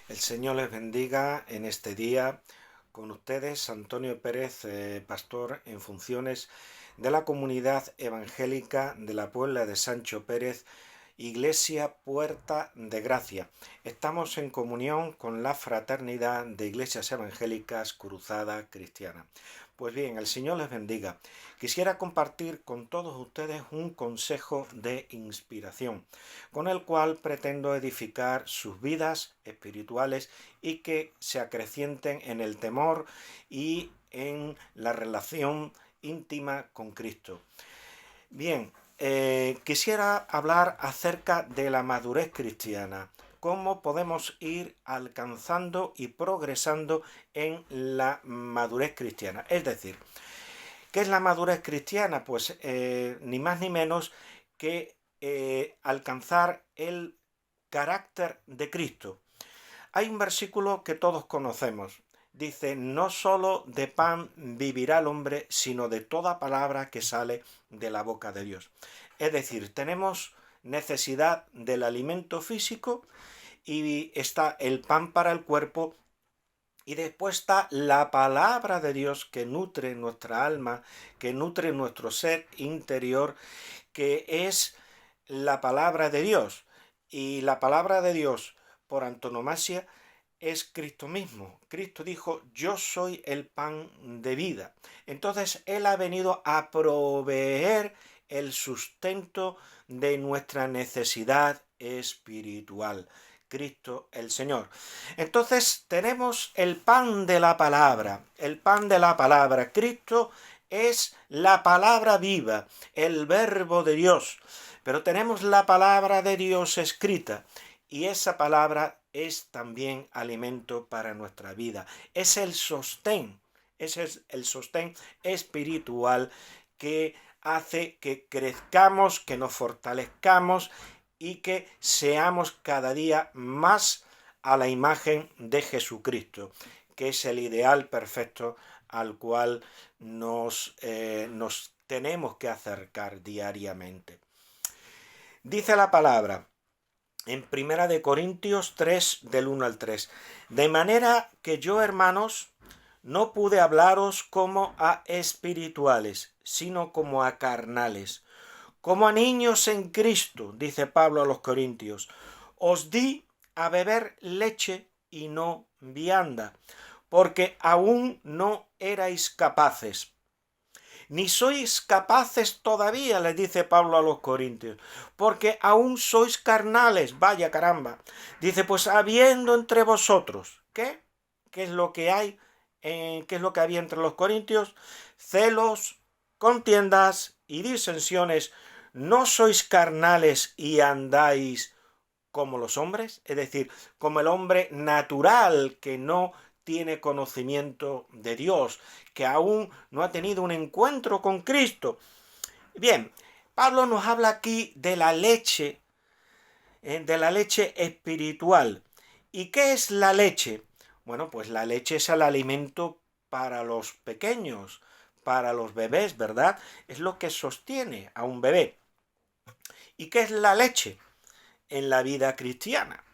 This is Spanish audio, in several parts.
El Señor les bendiga en este día. Con ustedes, Antonio Pérez, pastor en funciones de la comunidad evangélica de la Puebla de Sancho Pérez, Iglesia Puerta de Gracia. Estamos en comunión con la fraternidad de iglesias evangélicas Cruzada Cristiana. Pues bien, el Señor les bendiga. Quisiera compartir con todos ustedes un consejo de inspiración, con el cual pretendo edificar sus vidas espirituales y que se acrecienten en el temor y en la relación íntima con Cristo. Bien, quisiera hablar acerca de la madurez cristiana, cómo podemos ir alcanzando y progresando en la madurez cristiana. Es decir, ¿qué es la madurez cristiana? Pues ni más ni menos que alcanzar el carácter de Cristo. Hay un versículo que todos conocemos. Dice, no solo de pan vivirá el hombre, sino de toda palabra que sale de la boca de Dios. Es decir, tenemos necesidad del alimento físico y está el pan para el cuerpo y después está la palabra de Dios que nutre nuestra alma, que nutre nuestro ser interior, que es la palabra de Dios. Y la palabra de Dios, por antonomasia, es Cristo mismo. Cristo dijo, yo soy el pan de vida. Entonces Él ha venido a proveer el sustento de nuestra necesidad espiritual. Cristo el Señor. Entonces tenemos el pan de la palabra, el pan de la palabra. Cristo es la palabra viva, el verbo de Dios. Pero tenemos la palabra de Dios escrita y esa palabra es también alimento para nuestra vida. Es el sostén, ese es el sostén espiritual que hace que crezcamos, que nos fortalezcamos y que seamos cada día más a la imagen de Jesucristo, que es el ideal perfecto al cual nos tenemos que acercar diariamente. Dice la palabra en Primera de Corintios 3, del 1 al 3. De manera que yo, hermanos, no pude hablaros como a espirituales, sino como a carnales, como a niños en Cristo, dice Pablo a los Corintios. Os di a beber leche y no vianda, porque aún no erais capaces. Ni sois capaces todavía, les dice Pablo a los Corintios, porque aún sois carnales, vaya caramba. Dice, pues habiendo entre vosotros, ¿qué? ¿Qué es lo que hay? ¿Qué es lo que había entre los corintios? Celos, contiendas y disensiones. ¿No sois carnales y andáis como los hombres? Es decir, como el hombre natural que no tiene conocimiento de Dios, que aún no ha tenido un encuentro con Cristo. Bien, Pablo nos habla aquí de la leche espiritual. ¿Y qué es la leche? Bueno, pues la leche es el alimento para los pequeños, para los bebés, ¿verdad? Es lo que sostiene a un bebé. ¿Y qué es la leche en la vida cristiana?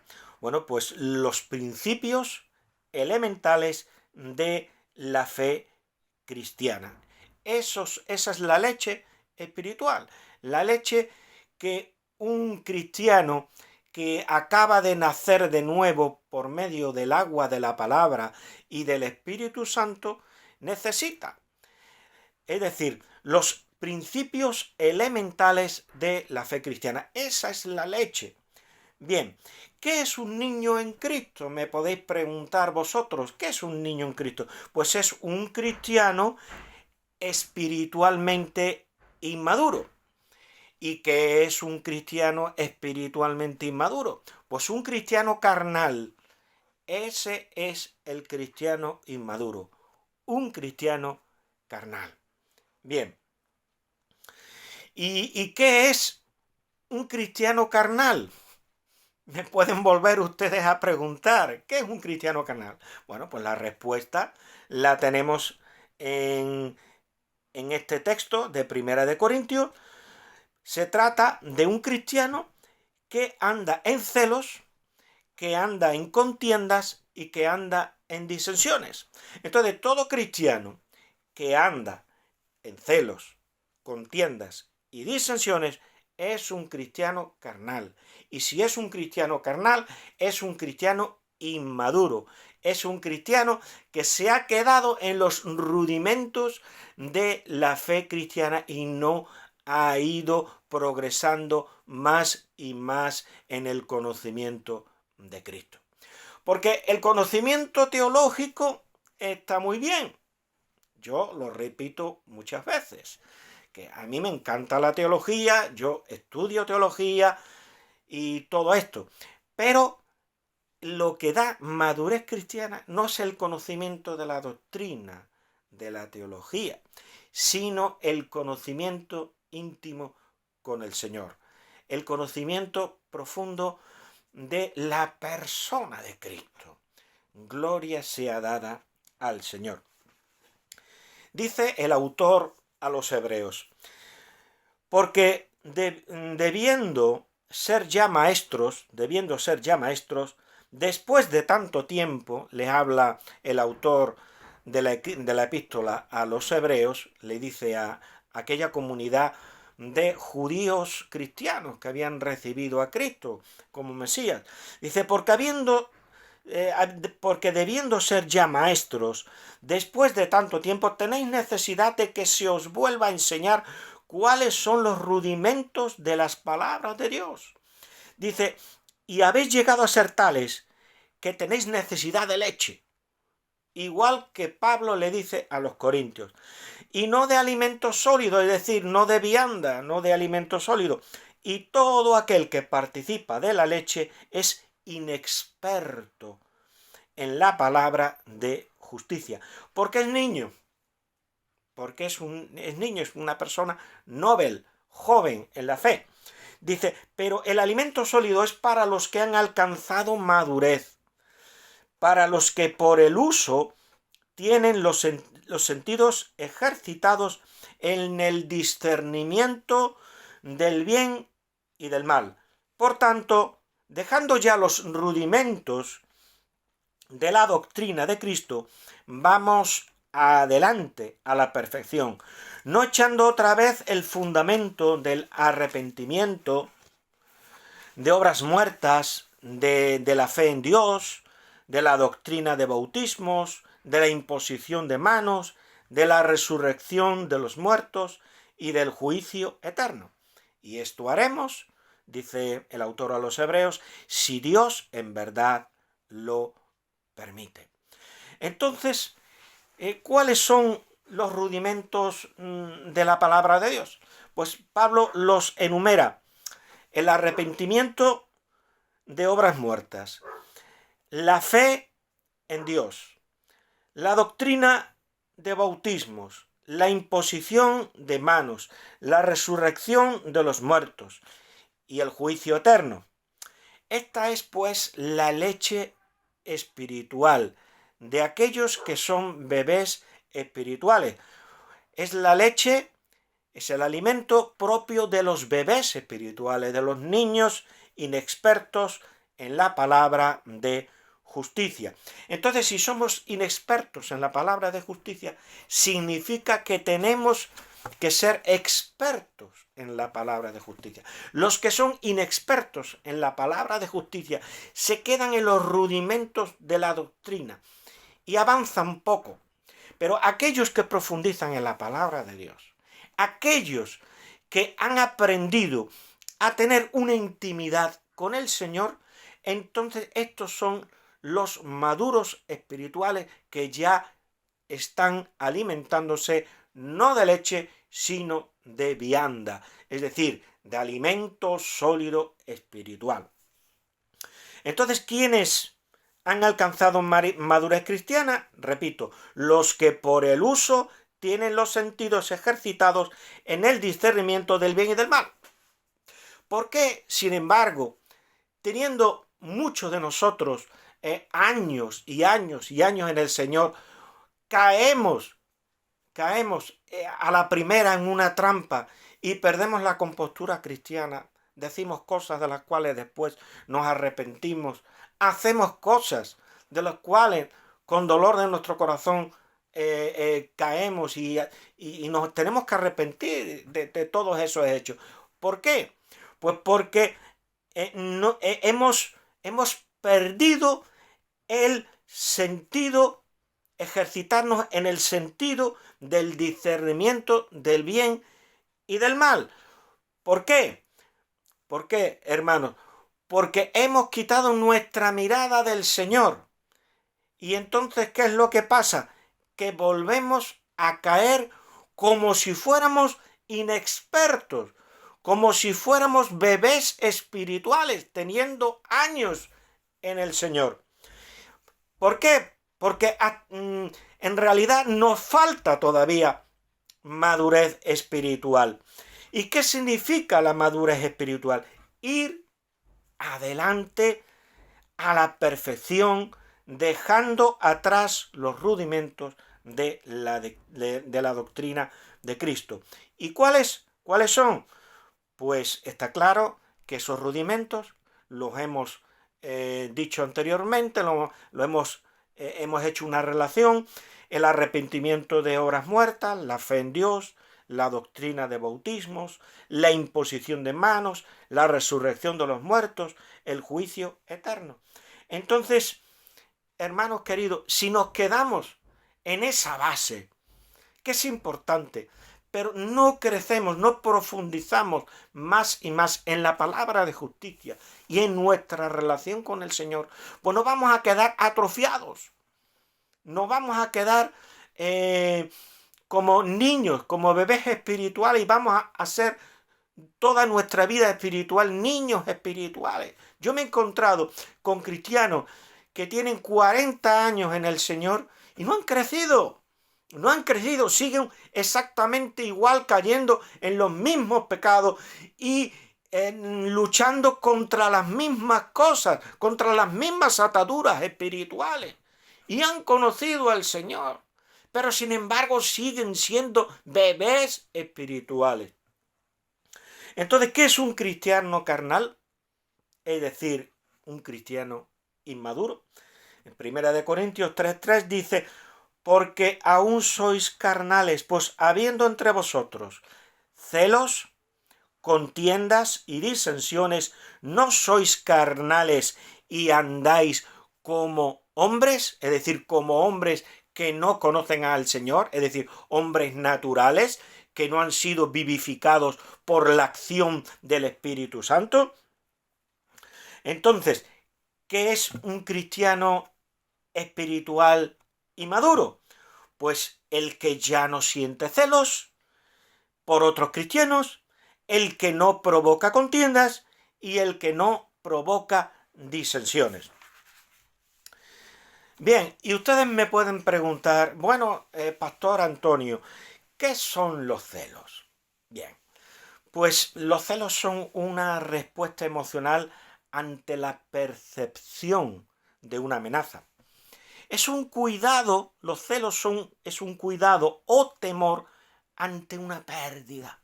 Bueno, pues los principios elementales de la fe cristiana. Esa es la leche espiritual, la leche que un cristiano que acaba de nacer de nuevo por medio del agua de la palabra y del Espíritu Santo necesita. Es decir, los principios elementales de la fe cristiana. Esa es la leche. Bien, ¿qué es un niño en Cristo? Me podéis preguntar vosotros, ¿qué es un niño en Cristo? Pues es un cristiano espiritualmente inmaduro. ¿Y qué es un cristiano espiritualmente inmaduro? Pues un cristiano carnal. Ese es el cristiano inmaduro. Un cristiano carnal. Bien. ¿Y qué es un cristiano carnal? Me pueden volver ustedes a preguntar, ¿qué es un cristiano carnal? Bueno, pues la respuesta la tenemos en este texto de Primera de Corintios. Se trata de un cristiano que anda en celos, que anda en contiendas y que anda en disensiones. Entonces, todo cristiano que anda en celos, contiendas y disensiones es un cristiano carnal. Y si es un cristiano carnal, es un cristiano inmaduro. Es un cristiano que se ha quedado en los rudimentos de la fe cristiana y no ha ido progresando más y más en el conocimiento de Cristo. Porque el conocimiento teológico está muy bien. Yo lo repito muchas veces, que a mí me encanta la teología, yo estudio teología y todo esto, pero lo que da madurez cristiana no es el conocimiento de la doctrina, de la teología, sino el conocimiento íntimo con el Señor, el conocimiento profundo de la persona de Cristo. Gloria sea dada al Señor. Dice el autor a los hebreos, porque debiendo ser ya maestros, después de tanto tiempo, le habla el autor de la epístola a los hebreos, le dice a aquella comunidad de judíos cristianos que habían recibido a Cristo como Mesías. Dice, porque debiendo ser ya maestros, después de tanto tiempo, tenéis necesidad de que se os vuelva a enseñar cuáles son los rudimentos de las palabras de Dios. Dice, y habéis llegado a ser tales que tenéis necesidad de leche, igual que Pablo le dice a los corintios, y no de alimento sólido, es decir, no de vianda, no de alimento sólido. Y todo aquel que participa de la leche es inexperto en la palabra de justicia, porque es niño, es una persona noble, joven en la fe. Dice, pero el alimento sólido es para los que han alcanzado madurez, para los que por el uso tienen los sentidos ejercitados en el discernimiento del bien y del mal. Por tanto, dejando ya los rudimentos de la doctrina de Cristo, vamos adelante a la perfección, no echando otra vez el fundamento del arrepentimiento, de obras muertas, de la fe en Dios, de la doctrina de bautismos, de la imposición de manos, de la resurrección de los muertos y del juicio eterno. Y esto haremos, dice el autor a los hebreos, si Dios en verdad lo permite. Entonces, ¿cuáles son los rudimentos de la palabra de Dios? Pues Pablo los enumera: el arrepentimiento de obras muertas, la fe en Dios, la doctrina de bautismos, la imposición de manos, la resurrección de los muertos y el juicio eterno. Esta es, pues, la leche espiritual de aquellos que son bebés espirituales. Es la leche, es el alimento propio de los bebés espirituales, de los niños inexpertos en la palabra de justicia. Entonces, si somos inexpertos en la palabra de justicia, significa que tenemos que ser expertos en la palabra de justicia. Los que son inexpertos en la palabra de justicia se quedan en los rudimentos de la doctrina y avanzan poco. Pero aquellos que profundizan en la palabra de Dios, aquellos que han aprendido a tener una intimidad con el Señor, entonces estos son los maduros espirituales que ya están alimentándose no de leche, sino de vianda, es decir, de alimento sólido espiritual. Entonces, ¿quiénes han alcanzado madurez cristiana? Repito, los que por el uso tienen los sentidos ejercitados en el discernimiento del bien y del mal. ¿Por qué, sin embargo, teniendo muchos de nosotros años y años y años en el Señor, caemos a la primera en una trampa y perdemos la compostura cristiana, decimos cosas de las cuales después nos arrepentimos hacemos cosas de las cuales con dolor de nuestro corazón caemos y nos tenemos que arrepentir de todos esos hechos. ¿Por qué? Pues porque hemos perdido el sentido, ejercitarnos en el sentido del discernimiento del bien y del mal. ¿Por qué? ¿Por qué, hermanos? Porque hemos quitado nuestra mirada del Señor. Y entonces, ¿qué es lo que pasa? Que volvemos a caer como si fuéramos inexpertos, como si fuéramos bebés espirituales, teniendo años en el Señor. ¿Por qué? Porque en realidad nos falta todavía madurez espiritual. ¿Y qué significa la madurez espiritual? Ir adelante a la perfección, dejando atrás los rudimentos de la doctrina de Cristo. ¿Y cuáles son? Pues está claro que esos rudimentos los hemos dicho anteriormente, hemos hecho una relación: el arrepentimiento de obras muertas, la fe en Dios, la doctrina de bautismos, la imposición de manos, la resurrección de los muertos, el juicio eterno. Entonces, hermanos queridos, si nos quedamos en esa base, que es importante, pero no crecemos, no profundizamos más y más en la palabra de justicia y en nuestra relación con el Señor, pues nos vamos a quedar atrofiados, nos vamos a quedar como niños, como bebés espirituales, y vamos a ser toda nuestra vida espiritual niños espirituales. Yo me he encontrado con cristianos que tienen 40 años en el Señor y no han crecido, siguen exactamente igual, cayendo en los mismos pecados y luchando contra las mismas cosas, contra las mismas ataduras espirituales, y han conocido al Señor, pero sin embargo siguen siendo bebés espirituales. Entonces, ¿qué es un cristiano carnal? Es decir, un cristiano inmaduro. En 1 Corintios 3:3 dice: porque aún sois carnales, pues habiendo entre vosotros celos, contiendas y disensiones, ¿no sois carnales y andáis como hombres? Es decir, como hombres que no conocen al Señor, es decir, hombres naturales que no han sido vivificados por la acción del Espíritu Santo. Entonces, ¿qué es un cristiano espiritual y maduro? Pues el que ya no siente celos por otros cristianos, el que no provoca contiendas y el que no provoca disensiones. Bien, y ustedes me pueden preguntar: bueno, Pastor Antonio, ¿qué son los celos? Bien, pues los celos son una respuesta emocional ante la percepción de una amenaza. Es un cuidado, los celos es un cuidado o temor ante una pérdida.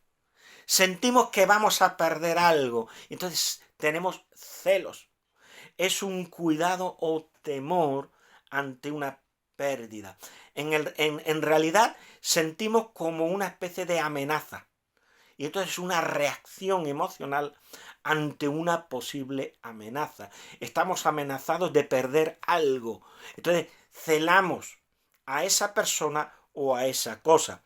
Sentimos que vamos a perder algo, entonces tenemos celos. Es un cuidado o temor ante una pérdida. En realidad sentimos como una especie de amenaza. Y entonces es una reacción emocional ante una posible amenaza. Estamos amenazados de perder algo. Entonces celamos a esa persona o a esa cosa.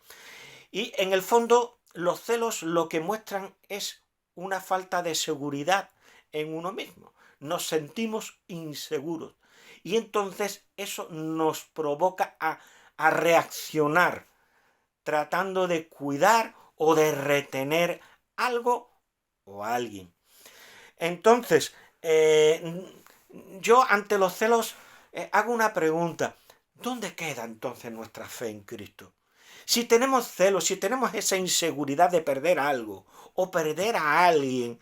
Y en el fondo los celos lo que muestran es una falta de seguridad en uno mismo. Nos sentimos inseguros. Y entonces eso nos provoca a reaccionar, tratando de cuidar o de retener algo o a alguien. Entonces, yo ante los celos hago una pregunta: ¿dónde queda entonces nuestra fe en Cristo? Si tenemos celos, si tenemos esa inseguridad de perder algo o perder a alguien,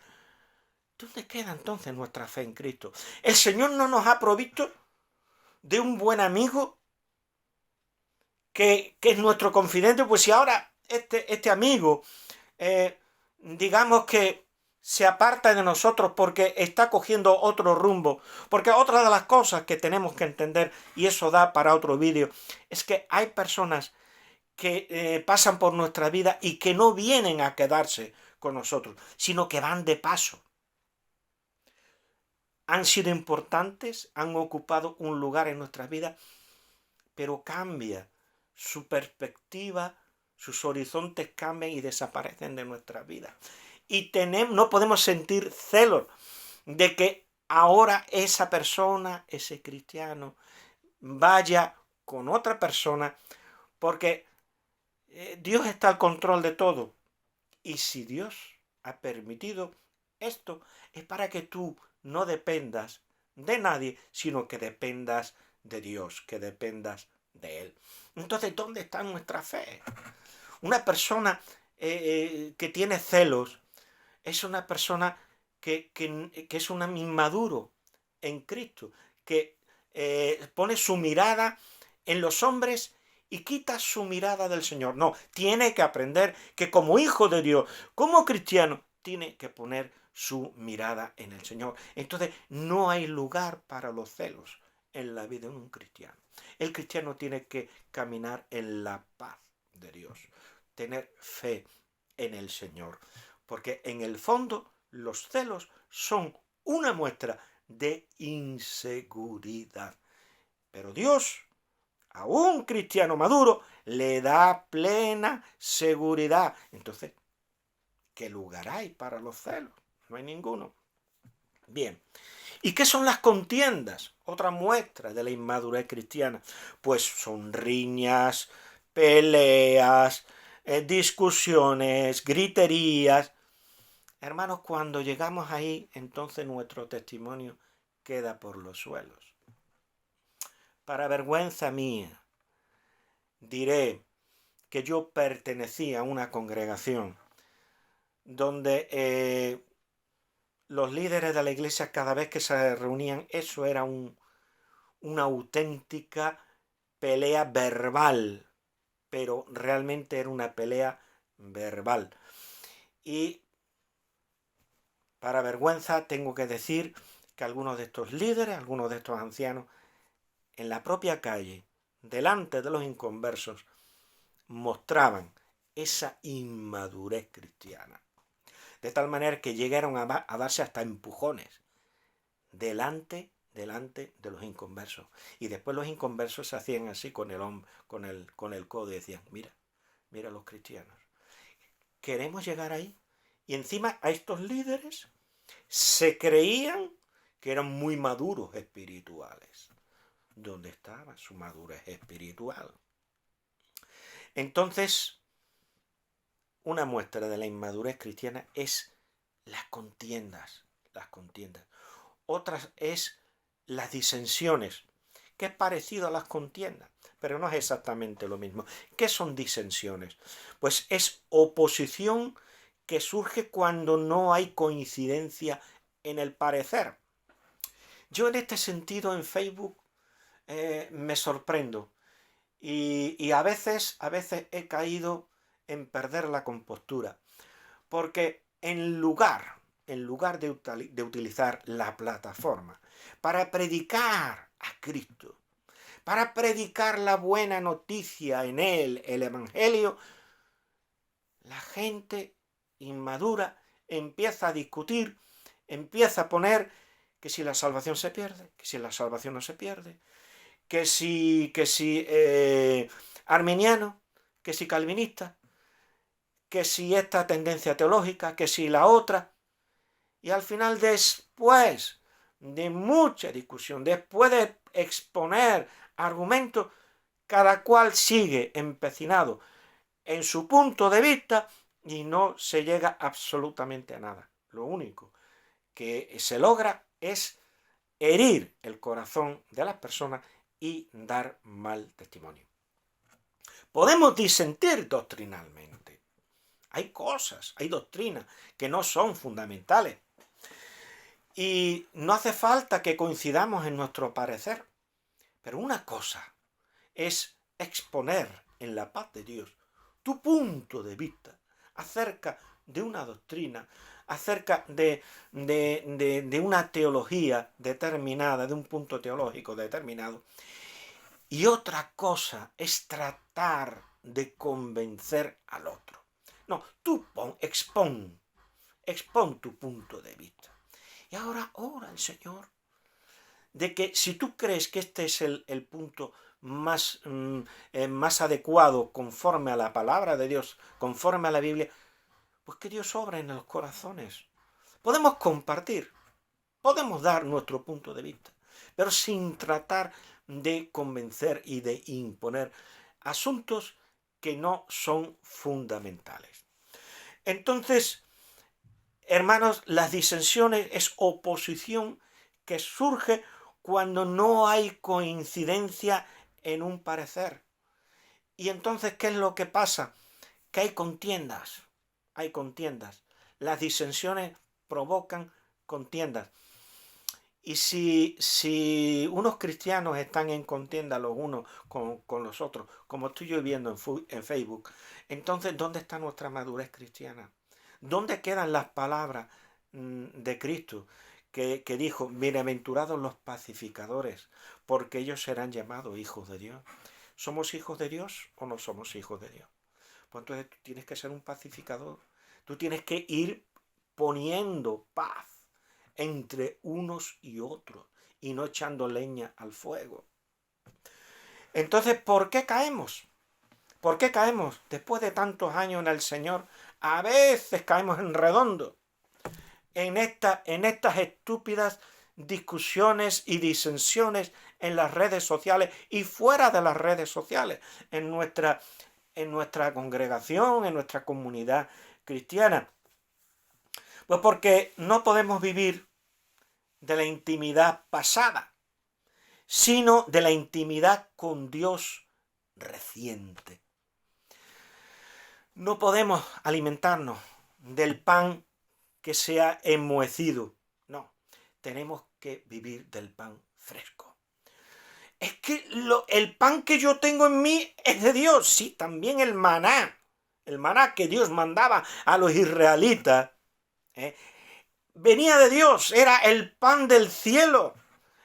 ¿dónde queda entonces nuestra fe en Cristo? ¿El Señor no nos ha provisto de un buen amigo que es nuestro confidente? Pues si ahora este amigo, digamos que se aparta de nosotros porque está cogiendo otro rumbo. Porque otra de las cosas que tenemos que entender, y eso da para otro vídeo, es que hay personas que pasan por nuestra vida y que no vienen a quedarse con nosotros, sino que van de paso. Han sido importantes, han ocupado un lugar en nuestras vidas, pero cambia su perspectiva, sus horizontes cambian y desaparecen de nuestras vidas. Y no podemos sentir celos de que ahora esa persona, ese cristiano, vaya con otra persona, porque Dios está al control de todo. Y si Dios ha permitido esto, es para que tú no dependas de nadie, sino que dependas de Dios, que dependas de Él. Entonces, ¿dónde está nuestra fe? Una persona que tiene celos es una persona que es un inmaduro en Cristo, que pone su mirada en los hombres y quita su mirada del Señor. No, tiene que aprender que como hijo de Dios, como cristiano, tiene que poner su mirada en el Señor. Entonces, no hay lugar para los celos en la vida de un cristiano. El cristiano tiene que caminar en la paz de Dios, tener fe en el Señor, porque en el fondo los celos son una muestra de inseguridad. Pero Dios, a un cristiano maduro, le da plena seguridad. Entonces, ¿qué lugar hay para los celos? No hay ninguno. Bien. ¿Y qué son las contiendas? Otra muestra de la inmadurez cristiana. Pues son riñas, peleas, discusiones, griterías. Hermanos, cuando llegamos ahí, entonces nuestro testimonio queda por los suelos. Para vergüenza mía, diré que yo pertenecía a una congregación donde los líderes de la iglesia, cada vez que se reunían, eso era una auténtica pelea verbal, pero realmente era una pelea verbal. Y para vergüenza tengo que decir que algunos de estos líderes, algunos de estos ancianos, en la propia calle, delante de los inconversos, mostraban esa inmadurez cristiana. De tal manera que llegaron a darse hasta empujones delante de los inconversos. Y después los inconversos se hacían así con el codo y decían, mira los cristianos. Queremos llegar ahí. Y encima a estos líderes se creían que eran muy maduros espirituales. ¿Dónde estaba su madurez espiritual? Entonces, una muestra de la inmadurez cristiana es las contiendas. Otras es las disensiones, que es parecido a las contiendas, pero no es exactamente lo mismo. ¿Qué son disensiones? Pues es oposición que surge cuando no hay coincidencia en el parecer. Yo en este sentido en Facebook me sorprendo y a veces he caído en perder la compostura, porque en lugar de utilizar la plataforma para predicar a Cristo, para predicar la buena noticia en Él, el Evangelio, la gente inmadura empieza a discutir, empieza a poner que si la salvación se pierde, que si la salvación no se pierde, que si arminiano, que si calvinista, que si esta tendencia teológica, que si la otra. Y al final, después de mucha discusión, después de exponer argumentos, cada cual sigue empecinado en su punto de vista y no se llega absolutamente a nada. Lo único que se logra es herir el corazón de las personas y dar mal testimonio. Podemos disentir doctrinalmente. Hay cosas, hay doctrinas que no son fundamentales. Y no hace falta que coincidamos en nuestro parecer. Pero una cosa es exponer en la paz de Dios tu punto de vista acerca de una doctrina, acerca de una teología determinada, de un punto teológico determinado, y otra cosa es tratar de convencer al otro. No, tú expón tu punto de vista. Y ahora ora al Señor de que si tú crees que este es el punto más adecuado conforme a la palabra de Dios, conforme a la Biblia, pues que Dios obra en los corazones. Podemos compartir, podemos dar nuestro punto de vista, pero sin tratar de convencer y de imponer asuntos que no son fundamentales. Entonces, hermanos, las disensiones es oposición que surge cuando no hay coincidencia en un parecer. Y entonces, ¿qué es lo que pasa? Que hay contiendas. Las disensiones provocan contiendas. Y si unos cristianos están en contienda los unos con los otros, como estoy yo viendo en Facebook, entonces, ¿dónde está nuestra madurez cristiana? ¿Dónde quedan las palabras de Cristo que dijo, bienaventurados los pacificadores, porque ellos serán llamados hijos de Dios? ¿Somos hijos de Dios o no somos hijos de Dios? Pues entonces tú tienes que ser un pacificador. Tú tienes que ir poniendo paz entre unos y otros y no echando leña al fuego. Entonces, ¿por qué caemos? ¿Por qué caemos? Después de tantos años en el Señor, a veces caemos en redondo en estas estúpidas discusiones y disensiones en las redes sociales y fuera de las redes sociales, en nuestra congregación, en nuestra comunidad cristiana. Pues porque no podemos vivir de la intimidad pasada, sino de la intimidad con Dios reciente. No podemos alimentarnos del pan que se ha enmohecido. No, tenemos que vivir del pan fresco. Es que el pan que yo tengo en mí es de Dios. Sí, también el maná que Dios mandaba a los israelitas, venía de Dios, era el pan del cielo,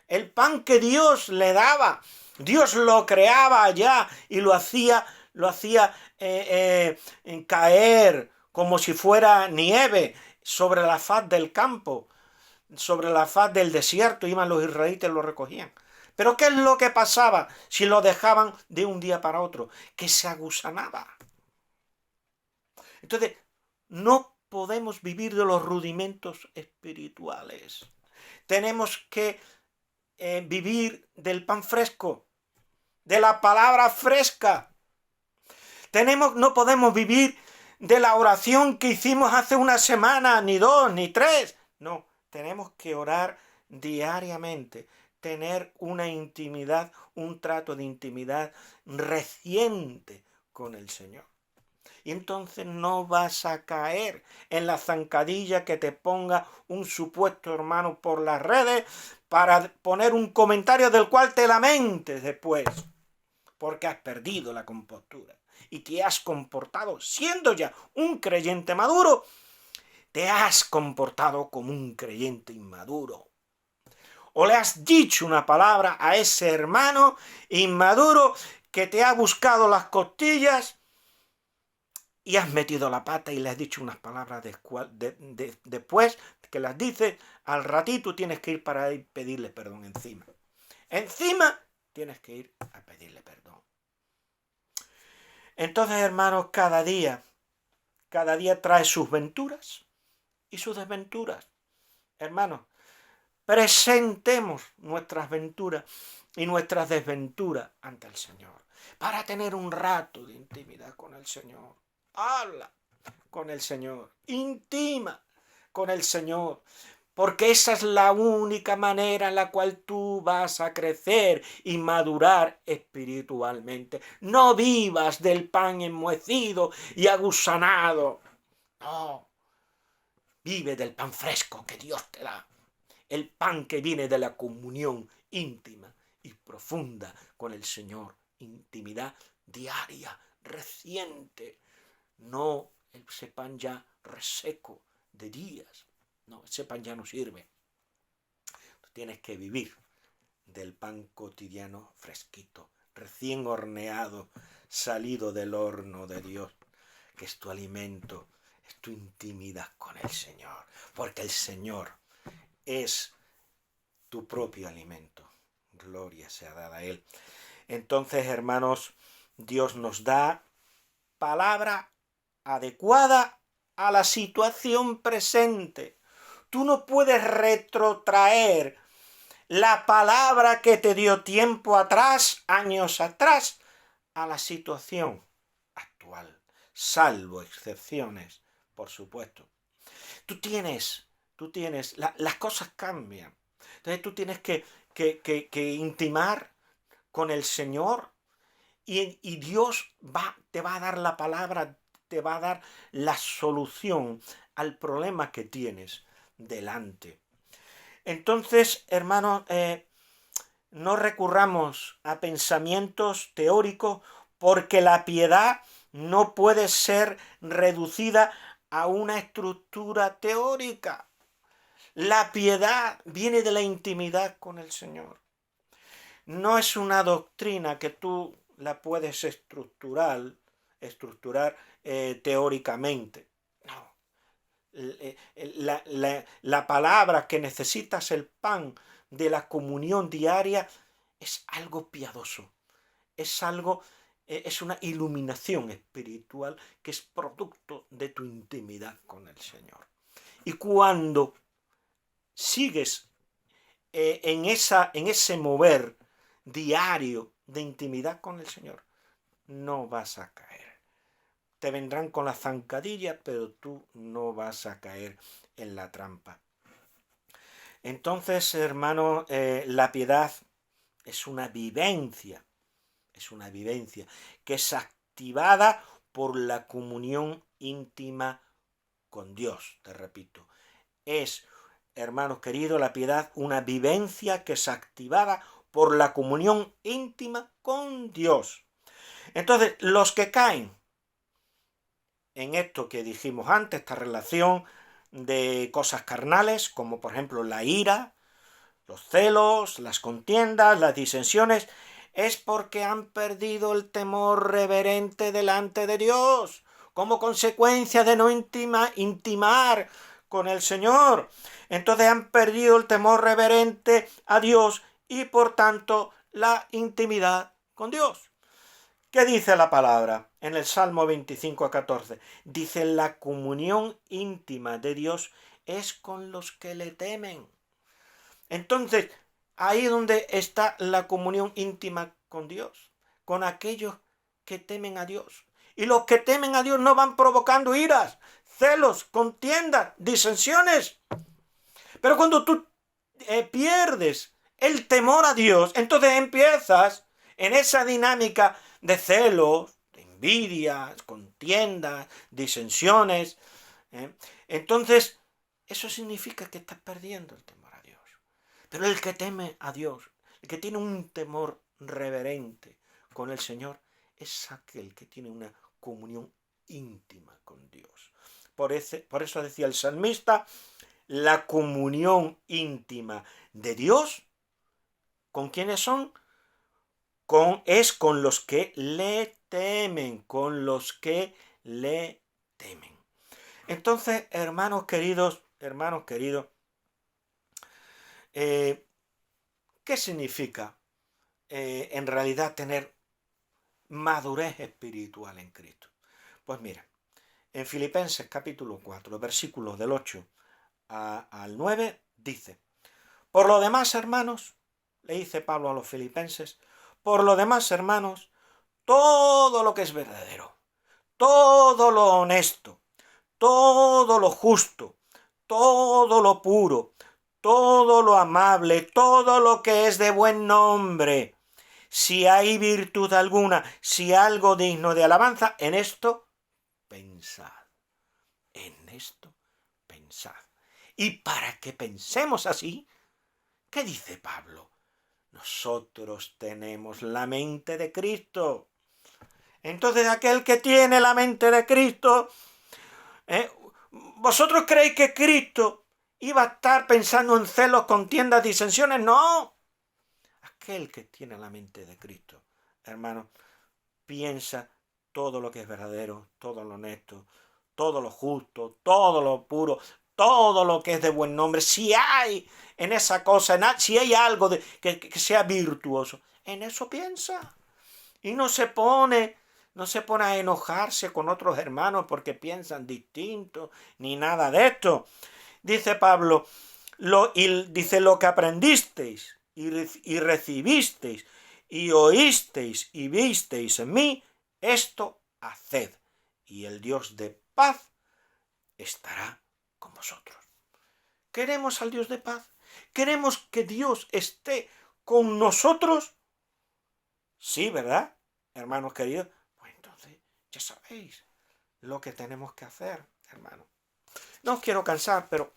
el pan que Dios le daba. Dios lo creaba allá y lo hacía caer como si fuera nieve sobre la faz del campo, sobre la faz del desierto. Iban los israelitas y lo recogían. Pero ¿qué es lo que pasaba si lo dejaban de un día para otro? Que se agusanaba. Entonces, no podemos vivir de los rudimentos espirituales. Tenemos que vivir del pan fresco, de la palabra fresca. No podemos vivir de la oración que hicimos hace una semana, ni 2, ni 3. No, tenemos que orar diariamente, tener una intimidad, un trato de intimidad reciente con el Señor. Y entonces no vas a caer en la zancadilla que te ponga un supuesto hermano por las redes para poner un comentario del cual te lamentes después, porque has perdido la compostura y te has comportado, siendo ya un creyente maduro, te has comportado como un creyente inmaduro. O le has dicho una palabra a ese hermano inmaduro que te ha buscado las costillas y has metido la pata y le has dicho unas palabras después que las dices, al ratito tienes que ir para ir pedirle perdón encima. Encima tienes que ir a pedirle perdón. Entonces, hermanos, cada día trae sus venturas y sus desventuras. Hermanos, presentemos nuestras venturas y nuestras desventuras ante el Señor para tener un rato de intimidad con el Señor. Habla con el Señor, intima con el Señor, porque esa es la única manera en la cual tú vas a crecer y madurar espiritualmente. No vivas del pan enmohecido y agusanado. No, vive del pan fresco que Dios te da. El pan que viene de la comunión íntima y profunda con el Señor. Intimidad diaria, reciente. No ese pan ya reseco de días. No, ese pan ya no sirve. Tú tienes que vivir del pan cotidiano fresquito, recién horneado, salido del horno de Dios, que es tu alimento, es tu intimidad con el Señor, porque el Señor es tu propio alimento. Gloria sea dada a Él. Entonces, hermanos, Dios nos da palabra adecuada a la situación presente. Tú no puedes retrotraer la palabra que te dio tiempo atrás, años atrás, a la situación actual, salvo excepciones, por supuesto. Tú tienes, las cosas cambian. Entonces tú tienes que intimar con el Señor y Dios te va a dar la palabra, te va a dar la solución al problema que tienes delante. Entonces, hermanos, no recurramos a pensamientos teóricos porque la piedad no puede ser reducida a una estructura teórica. La piedad viene de la intimidad con el Señor. No es una doctrina que tú la puedes estructurar teóricamente. No. La palabra que necesitas, el pan de la comunión diaria, es algo piadoso. Es una iluminación espiritual que es producto de tu intimidad con el Señor. Y cuando sigues en ese mover diario de intimidad con el Señor, no vas a caer. Te vendrán con la zancadilla, pero tú no vas a caer en la trampa. Entonces, hermano, la piedad es una vivencia que es activada por la comunión íntima con Dios, te repito. Es, hermanos queridos, la piedad una vivencia que es activada por la comunión íntima con Dios. Entonces, los que caen en esto que dijimos antes, esta relación de cosas carnales, como por ejemplo la ira, los celos, las contiendas, las disensiones, es porque han perdido el temor reverente delante de Dios, como consecuencia de no intimar con el Señor. Entonces han perdido el temor reverente a Dios y por tanto la intimidad con Dios. ¿Qué dice la palabra? En el Salmo 25:14. Dice, la comunión íntima de Dios es con los que le temen. Entonces, ahí es donde está la comunión íntima con Dios, con aquellos que temen a Dios. Y los que temen a Dios no van provocando iras, celos, contiendas, disensiones. Pero cuando tú pierdes el temor a Dios, entonces empiezas en esa dinámica de celos, de envidias, contiendas, disensiones. Entonces, eso significa que estás perdiendo el temor a Dios. Pero el que teme a Dios, el que tiene un temor reverente con el Señor, es aquel que tiene una comunión íntima con Dios. Por eso decía el salmista, la comunión íntima de Dios, ¿con quiénes son? Es con los que le temen, con los que le temen. Entonces, hermanos queridos, ¿qué significa en realidad tener madurez espiritual en Cristo? Pues mira, en Filipenses capítulo 4, versículos del 8 al 9, dice, por lo demás, hermanos, le dice Pablo a los filipenses, por lo demás, hermanos, todo lo que es verdadero, todo lo honesto, todo lo justo, todo lo puro, todo lo amable, todo lo que es de buen nombre, si hay virtud alguna, si algo digno de alabanza, en esto pensad. En esto pensad. Y para que pensemos así, ¿qué dice Pablo? Nosotros tenemos la mente de Cristo. Entonces aquel que tiene la mente de Cristo ¿Vosotros creéis que Cristo iba a estar pensando en celos, contiendas, disensiones? No. Aquel que tiene la mente de Cristo, hermano, piensa todo lo que es verdadero, todo lo honesto, todo lo justo, todo lo puro, todo lo que es de buen nombre. Si hay en esa cosa, si hay algo que sea virtuoso, en eso piensa. Y no se pone a enojarse con otros hermanos porque piensan distinto, ni nada de esto. Dice Pablo, dice lo que aprendisteis y recibisteis y oísteis y visteis en mí, esto haced, y el Dios de paz estará con vosotros. ¿Queremos al Dios de paz? ¿Queremos que Dios esté con nosotros? Sí, ¿verdad, hermanos queridos? Pues entonces ya sabéis lo que tenemos que hacer, hermanos. No os quiero cansar, pero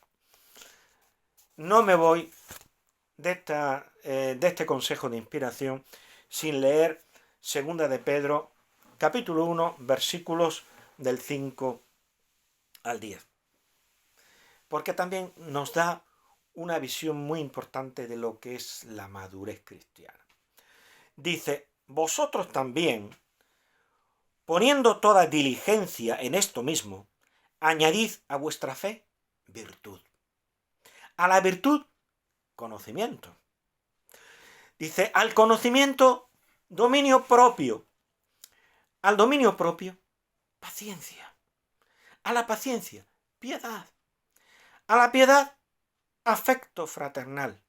no me voy de este consejo de inspiración sin leer 2 de Pedro, capítulo 1, versículos del 5 al 10. Porque también nos da una visión muy importante de lo que es la madurez cristiana. Dice, vosotros también, poniendo toda diligencia en esto mismo, añadid a vuestra fe virtud. A la virtud, conocimiento. Dice, al conocimiento, dominio propio. Al dominio propio, paciencia. A la paciencia, piedad. A la piedad, afecto fraternal.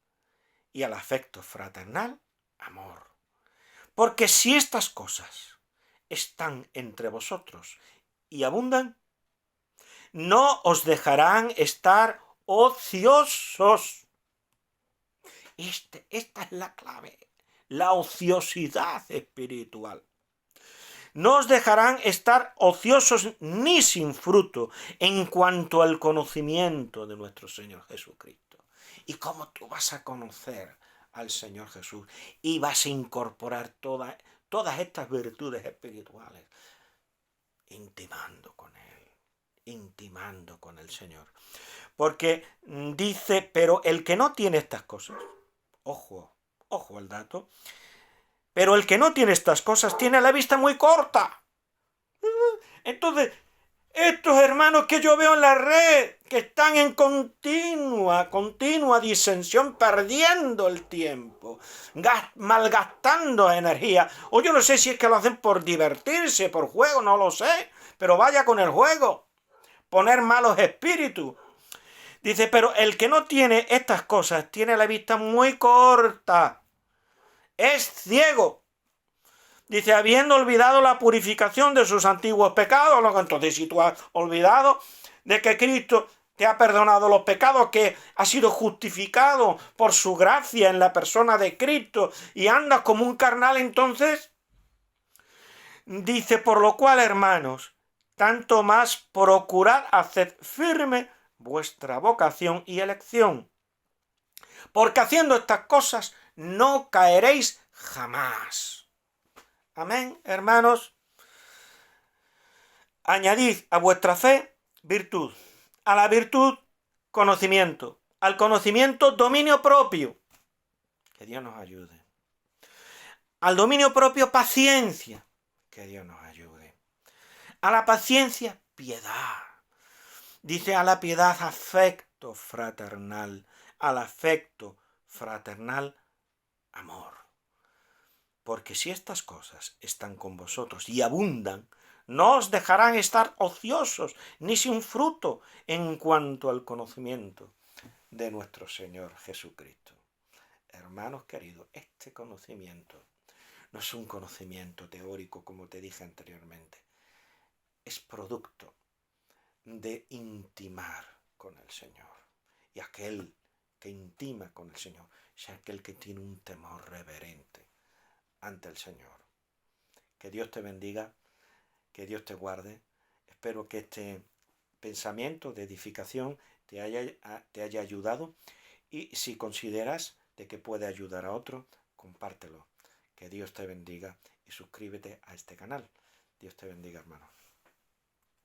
Y al afecto fraternal, amor. Porque si estas cosas están entre vosotros y abundan, no os dejarán estar ociosos. Esta es la clave, la ociosidad espiritual. No os dejarán estar ociosos ni sin fruto en cuanto al conocimiento de nuestro Señor Jesucristo. ¿Y cómo tú vas a conocer al Señor Jesús y vas a incorporar todas estas virtudes espirituales? Intimando con Él, intimando con el Señor. Porque dice, pero el que no tiene estas cosas, ojo al dato, pero el que no tiene estas cosas tiene la vista muy corta. Entonces, estos hermanos que yo veo en la red, que están en continua disensión, perdiendo el tiempo, malgastando energía, o yo no sé si es que lo hacen por divertirse, por juego, no lo sé, pero vaya con el juego, poner malos espíritus. Dice, pero el que no tiene estas cosas tiene la vista muy corta, es ciego. Dice, habiendo olvidado la purificación de sus antiguos pecados. Entonces, si tú has olvidado de que Cristo te ha perdonado los pecados, que ha sido justificado por su gracia en la persona de Cristo, y andas como un carnal, entonces, dice, por lo cual, hermanos, tanto más procurad hacer firme vuestra vocación y elección, porque haciendo estas cosas no caeréis jamás. Amén, hermanos. Añadid a vuestra fe virtud, a la virtud conocimiento, al conocimiento dominio propio. Que Dios nos ayude. Al dominio propio paciencia. Que Dios nos ayude. A la paciencia piedad. Dice a la piedad afecto fraternal, al afecto fraternal amor. Porque si estas cosas están con vosotros y abundan, no os dejarán estar ociosos ni sin fruto en cuanto al conocimiento de nuestro Señor Jesucristo. Hermanos queridos, este conocimiento no es un conocimiento teórico como te dije anteriormente. Es producto de intimar con el Señor. Y aquel que intima con el Señor es aquel que tiene un temor reverente ante el Señor. Que Dios te bendiga, que Dios te guarde. Espero que este pensamiento de edificación te haya ayudado, y si consideras de que puede ayudar a otro, compártelo. Que Dios te bendiga y suscríbete a este canal. Dios te bendiga, hermano.